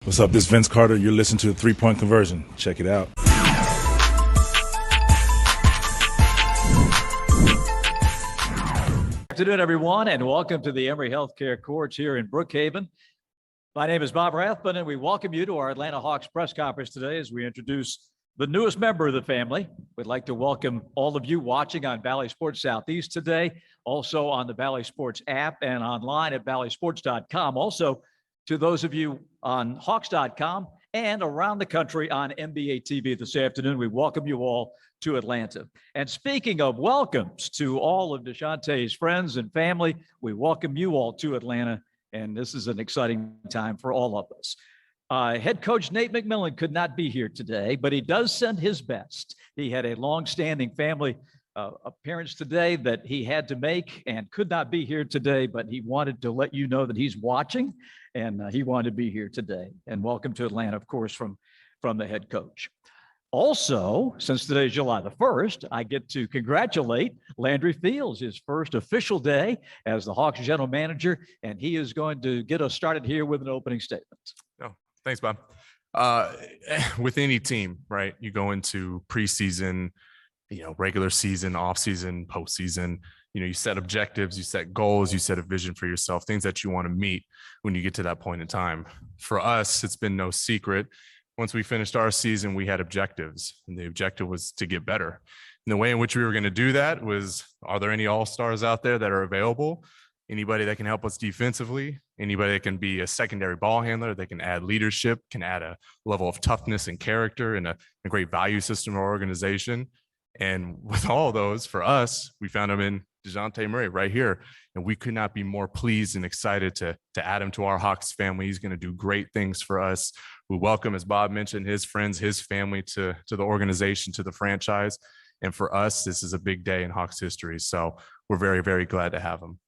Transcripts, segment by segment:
What's up? This is Vince Carter. You're listening to the 3-Point Conversion. Check it out. Good afternoon, everyone, and welcome to the Emory Healthcare Courts here in Brookhaven. My name is Bob Rathbun, and we welcome you to our Atlanta Hawks press conference today as we introduce the newest member of the family. We'd like to welcome all of you watching on Valley Sports Southeast today, also on the Valley Sports app and online at valleysports.com. Also, to those of you on Hawks.com and around the country on NBA TV this afternoon, we welcome you all to Atlanta. And speaking of welcomes to all of Dejounte's friends and family, we welcome you all to Atlanta. And this is an exciting time for all of us. Head coach Nate McMillan could not be here today, but he does send his best. He had a long-standing family appearance today that he had to make and could not be here today, but he wanted to let you know that he's watching and he wanted to be here today. And welcome to Atlanta, of course, from the head coach. Also, since today is July the 1st, I get to congratulate Landry Fields, his first official day as the Hawks general manager, and he is going to get us started here with an opening statement. Oh, thanks, Bob. With any team, right, you go into preseason, regular season, off season, postseason, you set objectives, you set goals, you set a vision for yourself, things that you want to meet when you get to that point in time. For us, it's been no secret. Once we finished our season, we had objectives, and the objective was to get better. And the way in which we were going to do that was, are there any all-stars out there that are available? Anybody that can help us defensively, anybody that can be a secondary ball handler, that can add leadership, can add a level of toughness and character and a great value system or organization. And with all those, for us, we found him in Dejounte Murray right here. And we could not be more pleased and excited to add him to our Hawks family. He's going to do great things for us. We welcome, as Bob mentioned, his friends, his family to the organization, to the franchise. And for us, this is a big day in Hawks history. So we're very, very glad to have him.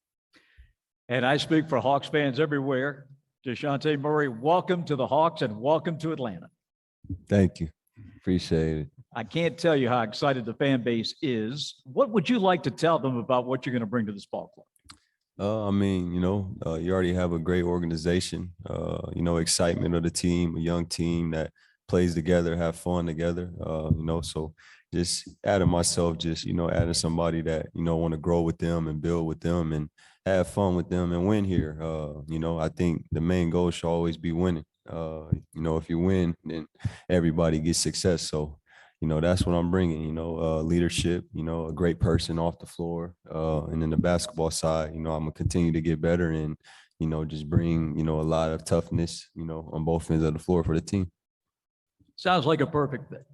And I speak for Hawks fans everywhere. Dejounte Murray, welcome to the Hawks and welcome to Atlanta. Thank you. Appreciate it. I can't tell you how excited the fan base is. What would you like to tell them about what you're going to bring to this ball club? You already have a great organization, excitement of the team, a young team that plays together, have fun together, so just adding myself, adding somebody that, want to grow with them and build with them and have fun with them and win here. I think the main goal should always be winning. If you win, then everybody gets success. So, that's what I'm bringing, leadership, a great person off the floor. And then the basketball side, I'm going to continue to get better and, just bring, a lot of toughness, on both ends of the floor for the team. Sounds like a perfect fit.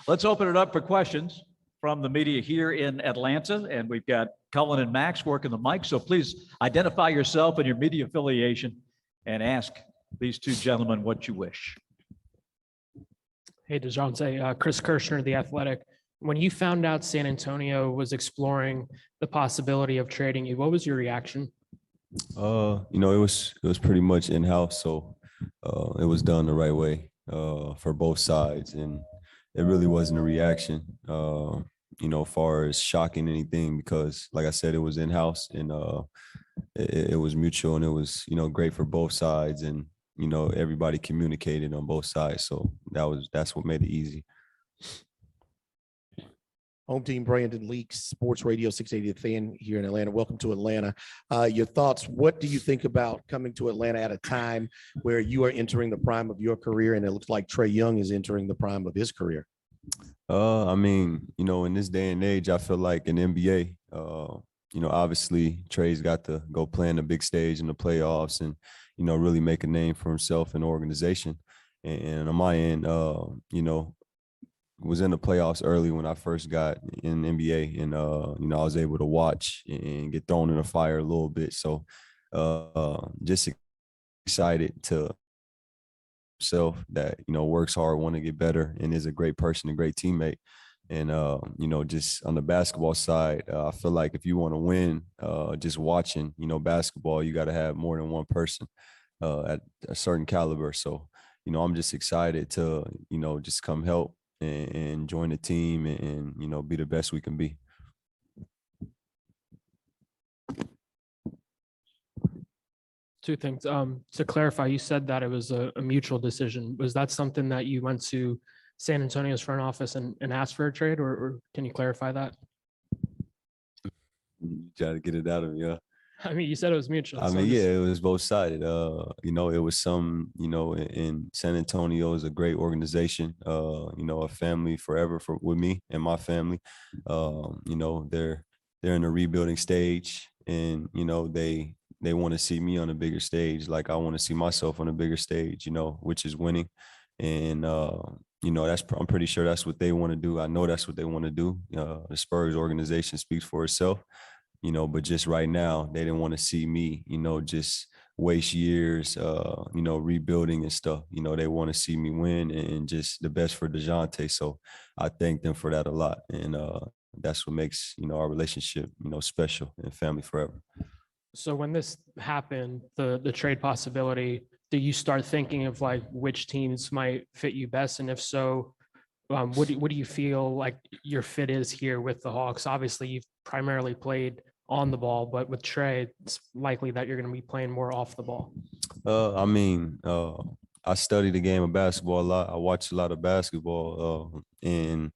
Let's open it up for questions from the media here in Atlanta. And we've got Cullen and Max working the mic. So please identify yourself and your media affiliation and ask these two gentlemen what you wish. Hey, Dejounte, Chris Kirshner, The Athletic. When you found out San Antonio was exploring the possibility of trading you, what was your reaction? It was pretty much in-house, so it was done the right way for both sides, and it really wasn't a reaction, as far as shocking anything, because, like I said, it was in-house and it was mutual, and it was great for both sides, and everybody communicated on both sides. So that's what made it easy. Home team, Brandon Leaks, Sports Radio 680 The Fan here in Atlanta. Welcome to Atlanta. Your thoughts, what do you think about coming to Atlanta at a time where you are entering the prime of your career, and it looks like Trae Young is entering the prime of his career? In this day and age, I feel like in NBA, obviously Trae's got to go play in the big stage in the playoffs and, really make a name for himself and the organization. And on my end, was in the playoffs early when I first got in NBA, and, I was able to watch and get thrown in the fire a little bit. So just excited to self that, works hard, want to get better, and is a great person, a great teammate. And, just on the basketball side, I feel like if you want to win, just watching, basketball, you got to have more than one person at a certain caliber. So, I'm just excited to, just come help and join the team and, be the best we can be. Two things. To clarify, you said that it was a mutual decision. Was that something that you went to San Antonio's front office and asked for a trade, or can you clarify that? You try to get it out of me, yeah. I mean, you said it was mutual. I so mean, I'm just- yeah, it was both sided. You know, it was some, you know, in San Antonio is a great organization. You know, a family forever with me and my family. You know, they're in a rebuilding stage, and you know, they want to see me on a bigger stage, like I want to see myself on a bigger stage. You know, which is winning, and you know, I'm pretty sure that's what they want to do. I know that's what they want to do. The Spurs organization speaks for itself. You know, but just right now, they didn't want to see me, you know, just waste years, you know, rebuilding and stuff. You know, they want to see me win and just the best for Dejounte. So I thank them for that a lot. And that's what makes, you know, our relationship, you know, special and family forever. So when this happened, the trade possibility, do you start thinking of like which teams might fit you best? And if so, what do you feel like your fit is here with the Hawks? Obviously, you've primarily played on the ball, but with Trey, it's likely that you're going to be playing more off the ball. I mean, I study the game of basketball a lot. I watch a lot of basketball, and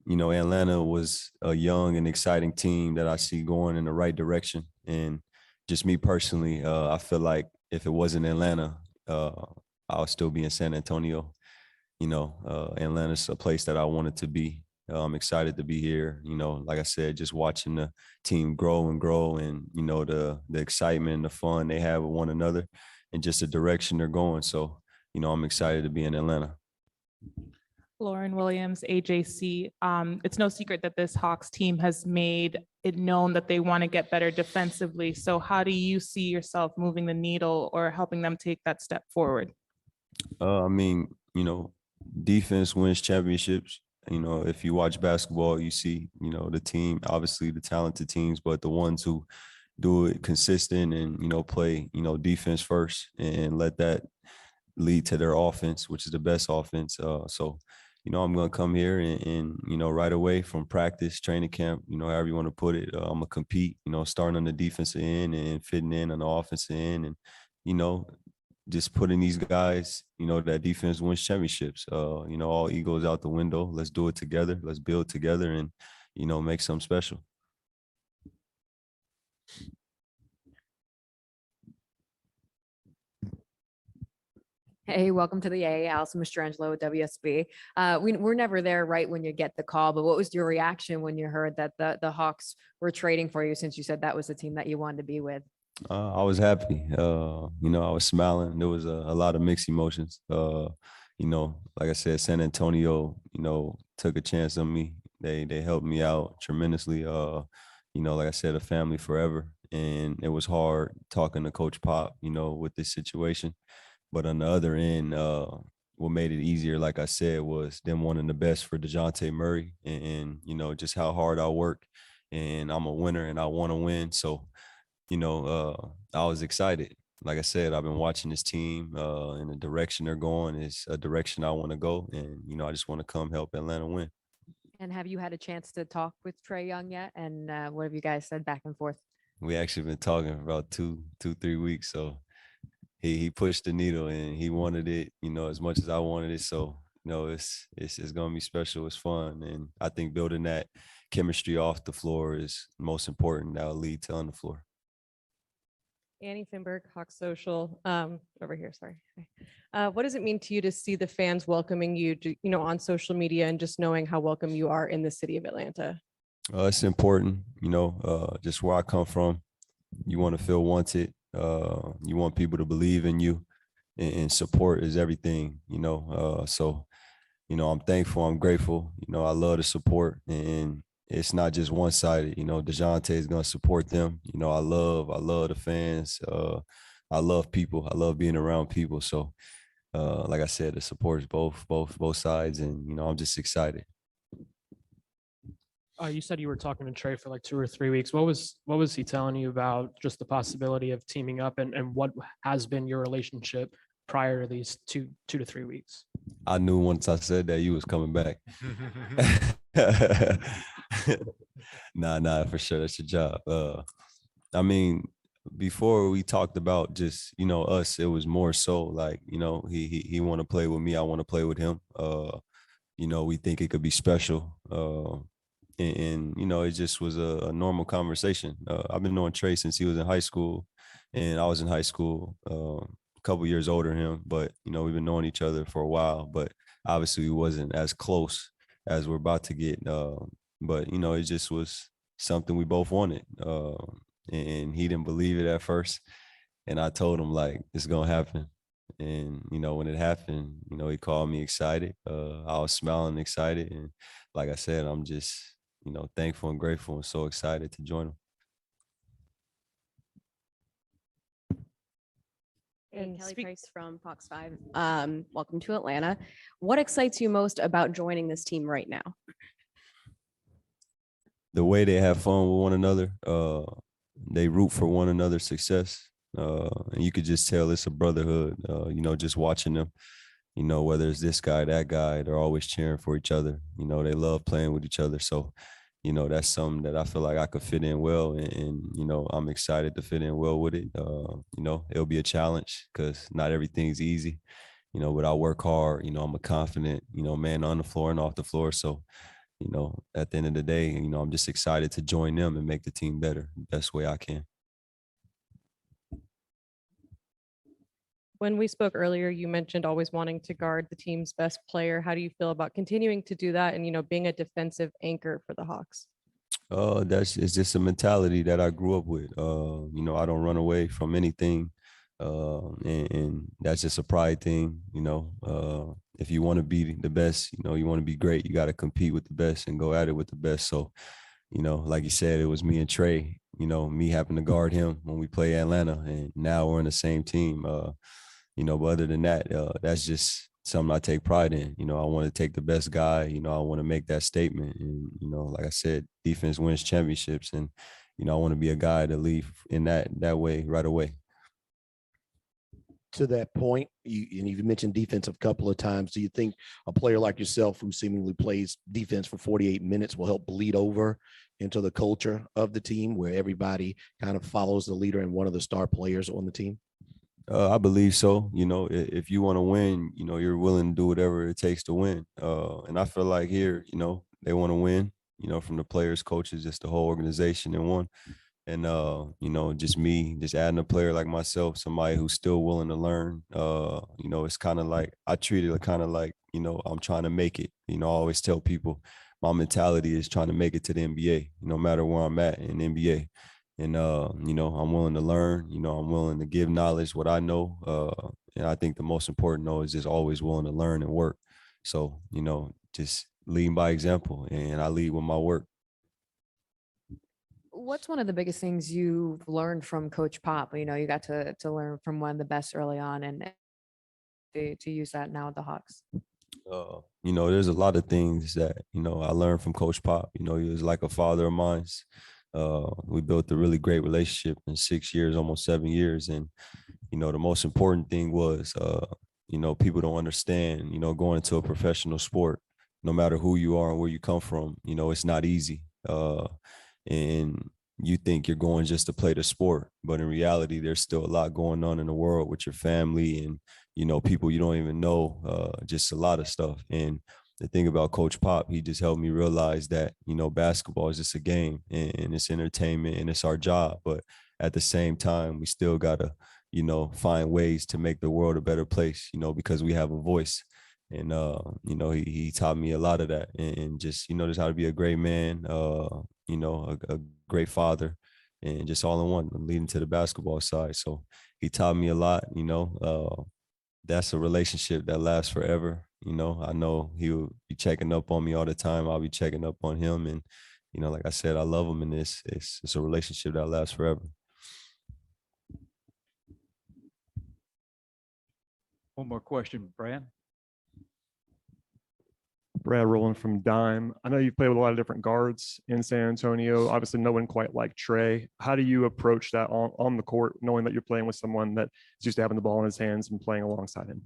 you know, Atlanta was a young and exciting team that I see going in the right direction. And just me personally, I feel like if it wasn't Atlanta, I'll still be in San Antonio. You know, Atlanta's a place that I wanted to be. I'm excited to be here. You know, like I said, just watching the team grow and, you know, the excitement, the fun they have with one another and just the direction they're going. So, you know, I'm excited to be in Atlanta. Lauren Williams, AJC. It's no secret that this Hawks team has made it known that they want to get better defensively. So how do you see yourself moving the needle or helping them take that step forward? I mean, you know, defense wins championships. You know, if you watch basketball, you see, you know, the team, obviously the talented teams, but the ones who do it consistent and, you know, play, you know, defense first and let that lead to their offense, which is the best offense. So, you know, I'm going to come here and, you know, right away from practice, training camp, you know, however you want to put it, I'm going to compete, you know, starting on the defensive end and fitting in on the offensive end and, you know, just putting these guys, you know, that defense wins championships. You know, all egos out the window. Let's do it together. Let's build together and, you know, make something special. Hey, welcome to the A. Allison Mastrangelo with WSB. We're never there right when you get the call, but what was your reaction when you heard that the Hawks were trading for you, since you said that was the team that you wanted to be with? I was happy. You know, I was smiling. There was a lot of mixed emotions. You know, like I said, San Antonio, you know, took a chance on me. They helped me out tremendously. You know, like I said, a family forever. And it was hard talking to Coach Pop, you know, with this situation. But on the other end, what made it easier, like I said, was them wanting the best for Dejounte Murray and, you know, just how hard I work. And I'm a winner and I want to win. So, you know, I was excited. Like I said, I've been watching this team and the direction they're going is a direction I want to go. And, you know, I just want to come help Atlanta win. And have you had a chance to talk with Trae Young yet? And what have you guys said back and forth? We actually been talking for about 3 weeks. So he pushed the needle and he wanted it, you know, as much as I wanted it. So, you know, it's going to be special. It's fun. And I think building that chemistry off the floor is most important. That'll lead to on the floor. Annie Finberg, Hawks Social, over here, sorry. What does it mean to you to see the fans welcoming you, you know, on social media and just knowing how welcome you are in the city of Atlanta? It's important, you know, just where I come from. You want to feel wanted. You want people to believe in you, and support is everything, you know. So, you know, I'm thankful. I'm grateful. You know, I love the support, and it's not just one-sided. You know, Dejounte is going to support them. You know, I love the fans. I love people. I love being around people. So, like I said, the support is both sides, and you know, I'm just excited. You said you were talking to Trey for like 2 or 3 weeks. What was he telling you about just the possibility of teaming up, and what has been your relationship prior to these two to 3 weeks? I knew once I said that you was coming back. Nah, for sure. That's your job. I mean, before we talked about just, us, it was more so like, he want to play with me. I want to play with him. We think it could be special. And it just was a normal conversation. I've been knowing Trey since he was in high school, and I was in high school, a couple years older than him, but, we've been knowing each other for a while, but obviously we wasn't as close as we're about to get. But, it just was something we both wanted. And he didn't believe it at first. And I told him, like, it's going to happen. And, when it happened, he called me excited. I was smiling, excited. And like I said, I'm just, thankful and grateful and so excited to join him. And Kelly Price from Fox 5. Welcome to Atlanta. What excites you most about joining this team right now? The way they have fun with one another. They root for one another's success. And you could just tell it's a brotherhood, just watching them, whether it's this guy, that guy, they're always cheering for each other. They love playing with each other. So, that's something that I feel like I could fit in well. And I'm excited to fit in well with it. It'll be a challenge because not everything's easy, but I work hard. I'm a confident, man on the floor and off the floor. So, at the end of the day, I'm just excited to join them and make the team better the best way I can. When we spoke earlier, you mentioned always wanting to guard the team's best player. How do you feel about continuing to do that and, being a defensive anchor for the Hawks? It's just a mentality that I grew up with. I don't run away from anything. And that's just a pride thing. If you want to be the best, you want to be great, you got to compete with the best and go at it with the best. So, like you said, it was me and Trey, me having to guard him when we play Atlanta, and now we're in the same team. But other than that, that's just something I take pride in. I want to take the best guy, I want to make that statement. And, like I said, defense wins championships. And, I want to be a guy to lead in that way right away. To that point, you've mentioned defense a couple of times. Do you think a player like yourself who seemingly plays defense for 48 minutes will help bleed over into the culture of the team where everybody kind of follows the leader and one of the star players on the team? I believe so. If you want to win, you're willing to do whatever it takes to win. And I feel like here, they want to win, from the players, coaches, just the whole organization in one. And, just me, just adding a player like myself, somebody who's still willing to learn, it's kind of like, I treat it kind of like, I'm trying to make it. I always tell people my mentality is trying to make it to the NBA, no matter where I'm at in the NBA. And, I'm willing to learn, I'm willing to give knowledge, what I know. And I think the most important, though, is just always willing to learn and work. So, just leading by example, and I lead with my work. What's one of the biggest things you've learned from Coach Pop? You got to learn from one of the best early on and to use that now at the Hawks. There's a lot of things that, I learned from Coach Pop. He was like a father of mine. We built a really great relationship in 6 years, almost 7 years. And, the most important thing was, people don't understand, going into a professional sport, no matter who you are and where you come from, it's not easy. And you think you're going just to play the sport, but in reality, there's still a lot going on in the world with your family and, people you don't even know, just a lot of stuff. And the thing about Coach Pop, he just helped me realize that, basketball is just a game and it's entertainment and it's our job. But at the same time, we still got to, find ways to make the world a better place, because we have a voice. And, he taught me a lot of that and just, just how to be a great man, a great father, and just all in one, leading to the basketball side. So he taught me a lot, that's a relationship that lasts forever. I know he'll be checking up on me all the time. I'll be checking up on him. And, like I said, I love him, and it's a relationship that lasts forever. One more question, Brad. Brad Rowland from Dime. I know you've played with a lot of different guards in San Antonio. Obviously, no one quite like Trey. How do you approach that on the court, knowing that you're playing with someone that is used to having the ball in his hands and playing alongside him?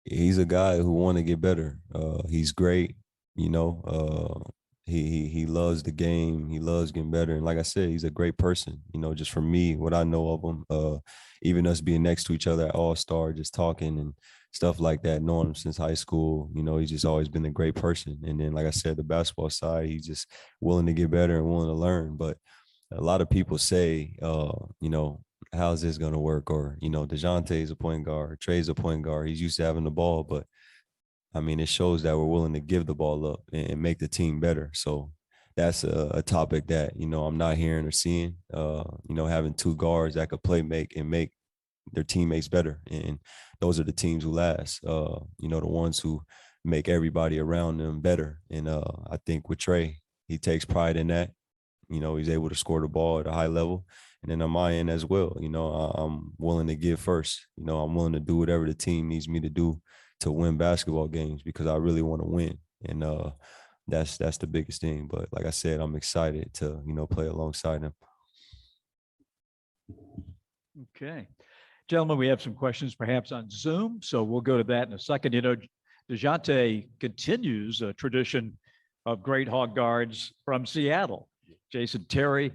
He's a guy who want to get better. He's great. he loves the game. He loves getting better. And like I said, he's a great person. You know, just for me, what I know of him, even us being next to each other at All-Star, just talking and stuff like that, knowing him since high school, you know, he's just always been a great person. And then, like I said, the basketball side, he's just willing to get better and willing to learn. But a lot of people say, you know, how's this going to work? Or, you know, Dejounte is a point guard, Trey's a point guard. He's used to having the ball, but I mean, it shows that we're willing to give the ball up and make the team better. So that's a topic that, you know, I'm not hearing or seeing, you know, having two guards that could play make and make their teammates better. And those are the teams who last, you know, the ones who make everybody around them better. And I think with Trey, he takes pride in that. You know, he's able to score the ball at a high level. And then on my end as well, you know, I'm willing to give first. You know, I'm willing to do whatever the team needs me to do to win basketball games because I really want to win. And that's the biggest thing. But like I said, I'm excited to, you know, play alongside him. Okay. Gentlemen, we have some questions perhaps on Zoom, so we'll go to that in a second. You know, Dejounte continues a tradition of great Hawk guards from Seattle. Jason Terry,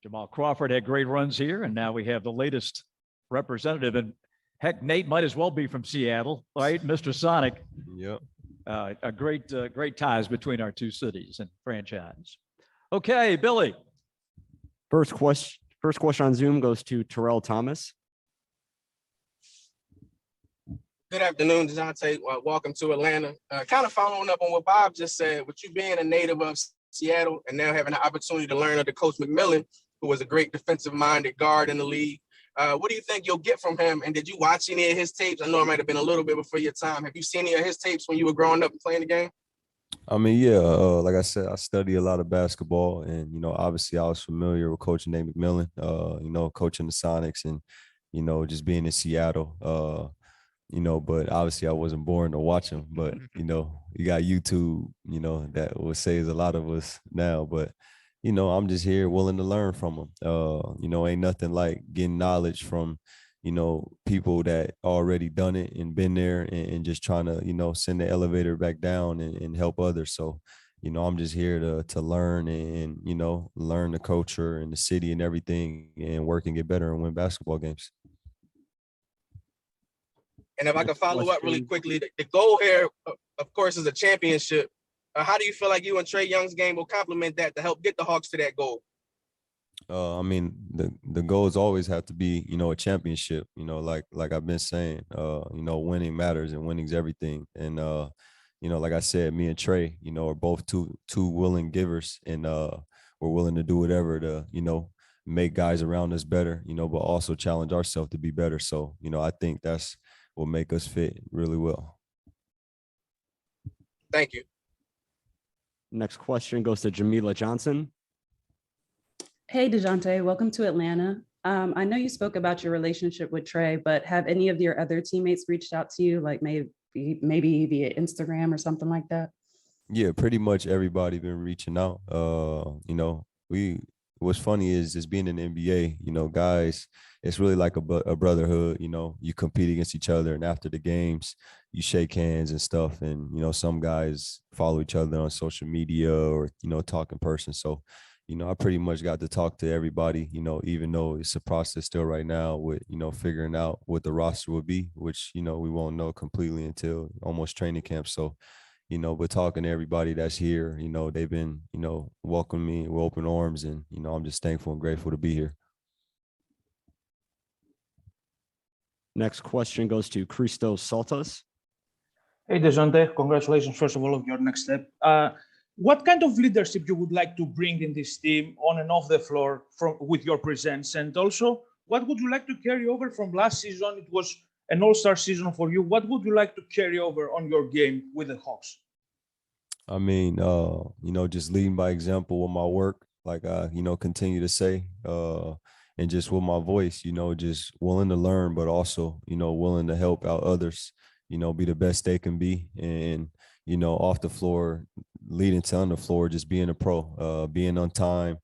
Jamal Crawford had great runs here, and now we have the latest representative. And heck, Nate might as well be from Seattle, right? Mr. Sonic. Yep. A great ties between our two cities and franchise. Okay, Billy. First question on Zoom goes to Terrell Thomas. Good afternoon, Dejounte. Welcome to Atlanta. Kind of following up on what Bob just said, with you being a native of Seattle and now having the opportunity to learn under Coach McMillan, who was a great defensive-minded guard in the league. What do you think you'll get from him? And did you watch any of his tapes? I know it might have been a little bit before your time. Have you seen any of his tapes when you were growing up and playing the game? I mean, yeah, like I said, I study a lot of basketball, and, you know, obviously I was familiar with Coach Nate McMillan, you know, coaching the Sonics and, you know, just being in Seattle, you know, but obviously I wasn't born to watch him, but, you know, you got YouTube, you know, that will saves a lot of us now, but, you know, I'm just here willing to learn from him. You know, ain't nothing like getting knowledge from, you know, people that already done it and been there and just trying to, you know, send the elevator back down and help others. So, you know, I'm just here to learn and, you know, learn the culture and the city and everything and work and get better and win basketball games. And if I can follow up really quickly, the goal here, of course, is a championship. How do you feel like you and Trae Young's game will complement that to help get the Hawks to that goal? I mean, the goals always have to be, you know, a championship, you know, like I've been saying, you know, winning matters and winning's everything. And, you know, like I said, me and Trae, you know, are both two willing givers, and we're willing to do whatever to, you know, make guys around us better, you know, but also challenge ourselves to be better. So, you know, I think that's what make us fit really well. Thank you. Next question goes to Jamila Johnson. Hey, Dejounte, welcome to Atlanta. I know you spoke about your relationship with Trey, but have any of your other teammates reached out to you, like maybe via Instagram or something like that? Yeah, pretty much everybody been reaching out. You know, what's funny is just being in the NBA, you know, guys, it's really like a brotherhood. You know, you compete against each other, and after the games, you shake hands and stuff. And, you know, some guys follow each other on social media or, you know, talk in person. So, you know, I pretty much got to talk to everybody, you know, even though it's a process still right now with, you know, figuring out what the roster will be, which, you know, we won't know completely until almost training camp. So, you know, but talking to everybody that's here, you know, they've been, you know, welcoming me with open arms, and, you know, I'm just thankful and grateful to be here. Next question goes to Christos Saltas. Hey, Dejounte, congratulations, first of all, on your next step. What kind of leadership you would like to bring in this team on and off the floor with your presence? And also, what would you like to carry over from last season? It was an all-star season for you. What would you like to carry over on your game with the Hawks? I mean, you know, just leading by example with my work, like I, you know, continue to say, and just with my voice, you know, just willing to learn, but also, you know, willing to help out others, you know, be the best they can be. And, you know, off the floor, leading to on the floor, just being a pro, being on time,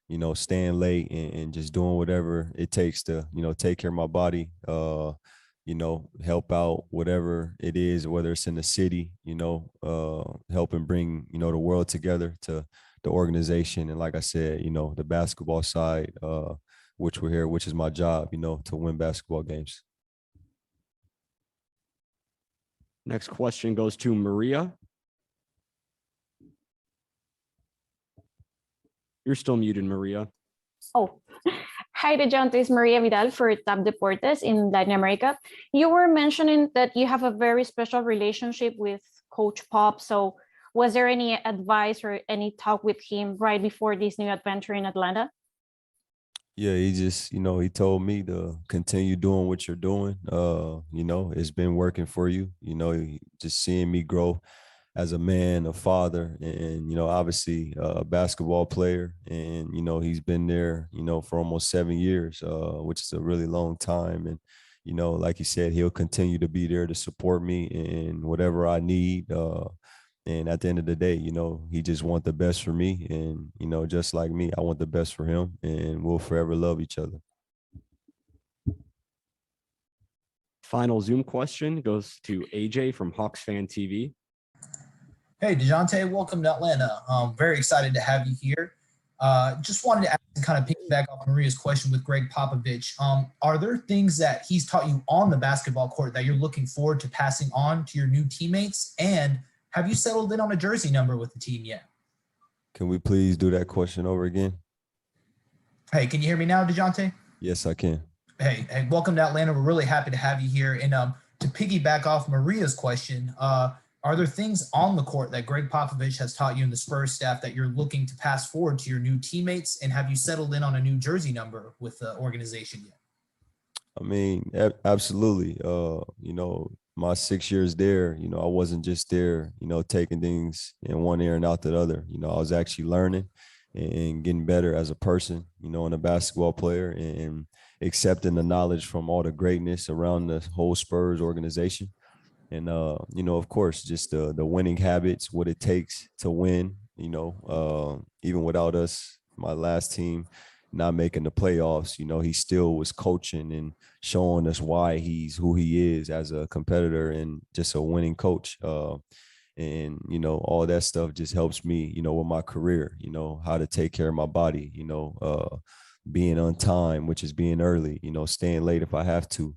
you know, staying late and just doing whatever it takes to, you know, take care of my body, help out whatever it is, whether it's in the city, helping bring, the world together to the organization. And like I said, the basketball side, which we're here, which is my job, to win basketball games. Next question goes to Maria. You're still muted, Maria. Oh, hi, Dejounte. It's Maria Vidal for Top Deportes in Latin America. You were mentioning that you have a very special relationship with Coach Pop. So was there any advice or any talk with him right before this new adventure in Atlanta? Yeah, he just, he told me to continue doing what you're doing. It's been working for you, just seeing me grow as a man, a father, and, obviously a basketball player. And, he's been there, for almost 7 years, which is a really long time. And, like he said, he'll continue to be there to support me in whatever I need. And at the end of the day, he just wants the best for me. And, just like me, I want the best for him, and we'll forever love each other. Final Zoom question goes to AJ from Hawks Fan TV. Hey, Dejounte, welcome to Atlanta. Very excited to have you here. Just wanted to ask and kind of piggyback off Maria's question with Greg Popovich. Are there things that he's taught you on the basketball court that you're looking forward to passing on to your new teammates? And have you settled in on a jersey number with the team yet? Can we please do that question over again? Hey, can you hear me now, Dejounte? Yes, I can. Hey, welcome to Atlanta. We're really happy to have you here. And to piggyback off Maria's question, are there things on the court that Greg Popovich has taught you in the Spurs staff that you're looking to pass forward to your new teammates? And have you settled in on a new jersey number with the organization yet? I mean, absolutely. My 6 years there, I wasn't just there, taking things in one ear and out the other. I was actually learning and getting better as a person, and a basketball player, and accepting the knowledge from all the greatness around the whole Spurs organization. And, of course, just the winning habits, what it takes to win, even without us, my last team, not making the playoffs, he still was coaching and showing us why he's who he is as a competitor and just a winning coach. And, all that stuff just helps me, with my career, how to take care of my body, being on time, which is being early, staying late if I have to,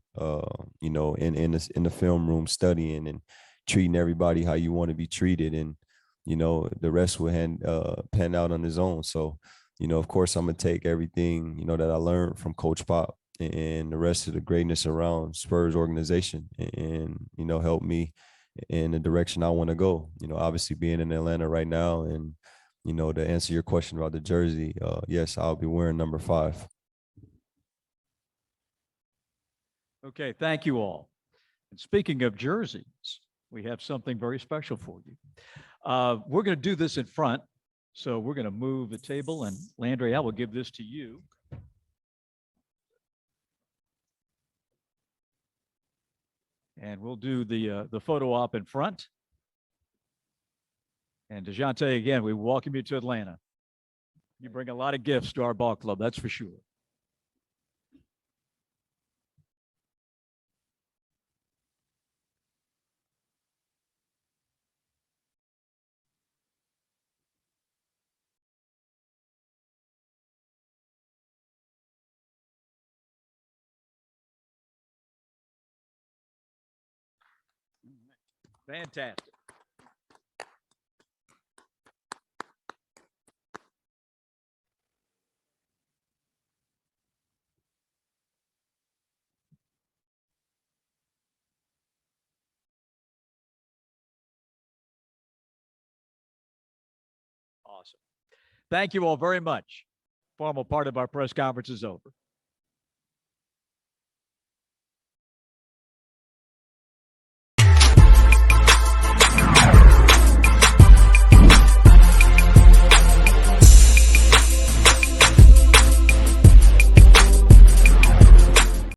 in the film room, studying and treating everybody how you want to be treated. And, the rest will pan out on his own. So, of course, I'm going to take everything, that I learned from Coach Pop and the rest of the greatness around Spurs organization and, help me in the direction I want to go. Obviously being in Atlanta right now and, to answer your question about the jersey, yes, I'll be wearing number 5. Okay, thank you all. And speaking of jerseys, we have something very special for you. We're going to do this in front. So we're going to move the table, and Landry, I will give this to you. And we'll do the photo op in front. And Dejounte, again, we welcome you to Atlanta. You bring a lot of gifts to our ball club, that's for sure. Fantastic. Awesome. Thank you all very much. Formal part of our press conference is over.